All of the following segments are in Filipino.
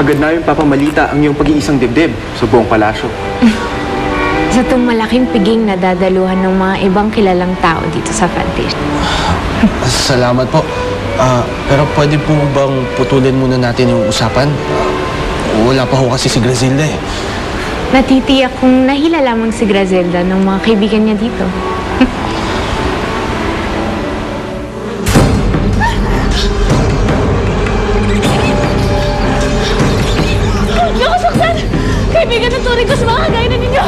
Agad namin papamalita ang iyong pag-iisang dibdib sa buong palasyo. Sa itong malaking piging na dadaluhan ng mga ibang kilalang tao dito sa Fantasia. Salamat po. Pero pwede po bang putulin muna natin yung usapan? Wala pa ho kasi si Grazilda eh. Natitiyak kung nahila lamang si Grazelda ng mga kaibigan niya dito. Naku, saksan! Kaibigan ng turing ko sa mga kagaya na ninyo!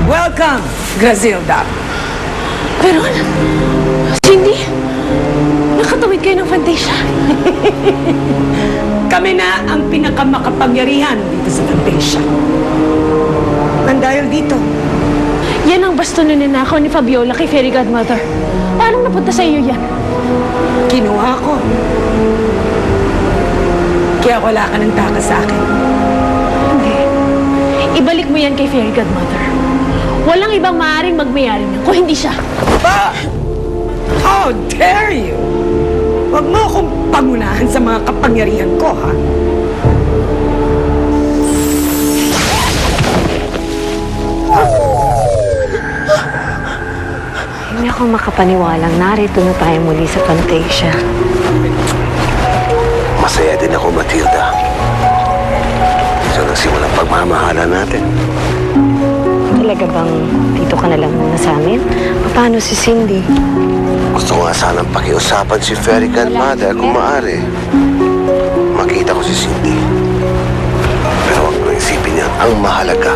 Welcome, Grazilda. Pero, Cindy, nakatawid kayo ng Fantasia. Kami na ang pinakamakapangyarihan dito sa Fantasia. Nang dahil dito, Yan ang basto na ninakaw ni Fabiola kay Fairy Godmother. Paano napunta sa iyo yan? kinuha ko. Kaya wala ka ng taka sa akin. Hindi. Ibalik mo yan kay Fairy Godmother. Walang ibang maaaring magmayari niya kung hindi siya. Ba! How dare you! Huwag mo akong pangunahan sa mga kapangyarihan ko, ha? Hindi ako makapaniwalang narito na tayo muli sa Fantasia. Masaya din ako, Matilda. Sa nagsimulang pagmamahala natin. Talaga bang dito ka na lang muna sa amin? Paano si Cindy? Gusto ko nga sanang pakiusapan si Fairy Godmother kung maaari. Makita ko si Cindy. Pero huwag mo isipin niya, ang mahalaga,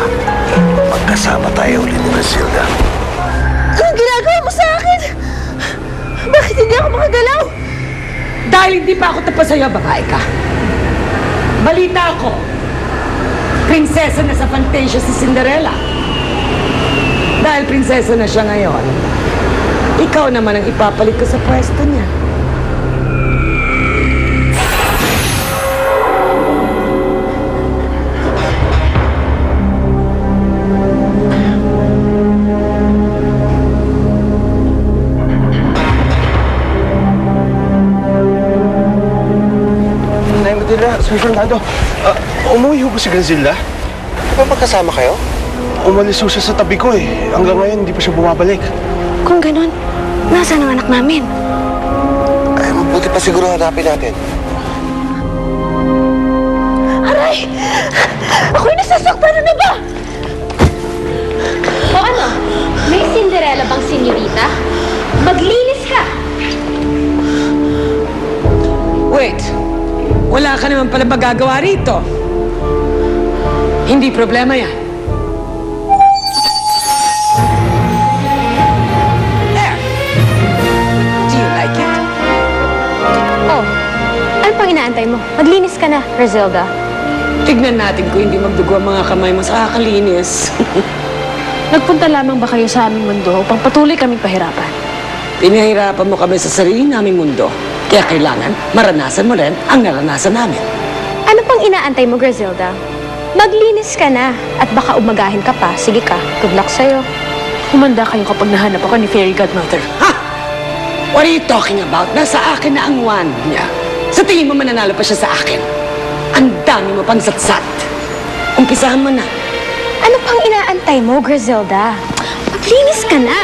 magkasama tayo ulit ni Grazilda. Anong ginagawa mo sa akin? Bakit hindi ako makagalaw? Dahil hindi pa ako tapos sa'yo, babae ka. Balita ko, prinsesa na sa Fantasia si Cinderella. Dahil prinsesa na siya ngayon, ikaw naman ang ipapalit ko sa pwesto niya. Nay Matilda, Sir Fernando, umuwi ho ba si Grazilda? Di ba magkasama kayo? Umalis ho siya sa tabi ko eh. Hanggang ngayon, hindi pa siya bumabalik. Kung ganun, nasaan ang anak namin? Ay, mabuti pa siguro hanapin natin. Aray! Ako'y nasasaktan na ba? O ano? May Cinderella bang senyorita? Maglinis ka! Wait, wala ka naman pala magagawa rito. Hindi problema yan. There! Do you like it? Oh, ano pang inaantay mo? Maglinis ka na, Grazilda. Tignan natin kung hindi magdugo ang mga kamay mo sa kakalinis. Nagpunta lamang ba kayo sa aming mundo upang patuloy kaming pahirapan? Pinahirapan mo kami sa sarili naming mundo. Kaya kailangan maranasan mo rin ang naranasan namin. Ano pang inaantay mo, Grazilda? Maglinis ka na at baka umagahin ka pa. Sige ka, good luck sa'yo. Humanda kayo kapag nahanap ako ni Fairy Godmother. Ha? What are you talking about? Nasa akin na ang wand niya. Sa tingin mo mananalo pa siya sa akin? Ang dami mo pang satsat. Umpisahan mo na. Ano pang inaantay mo, Grazilda? Maglinis ka na.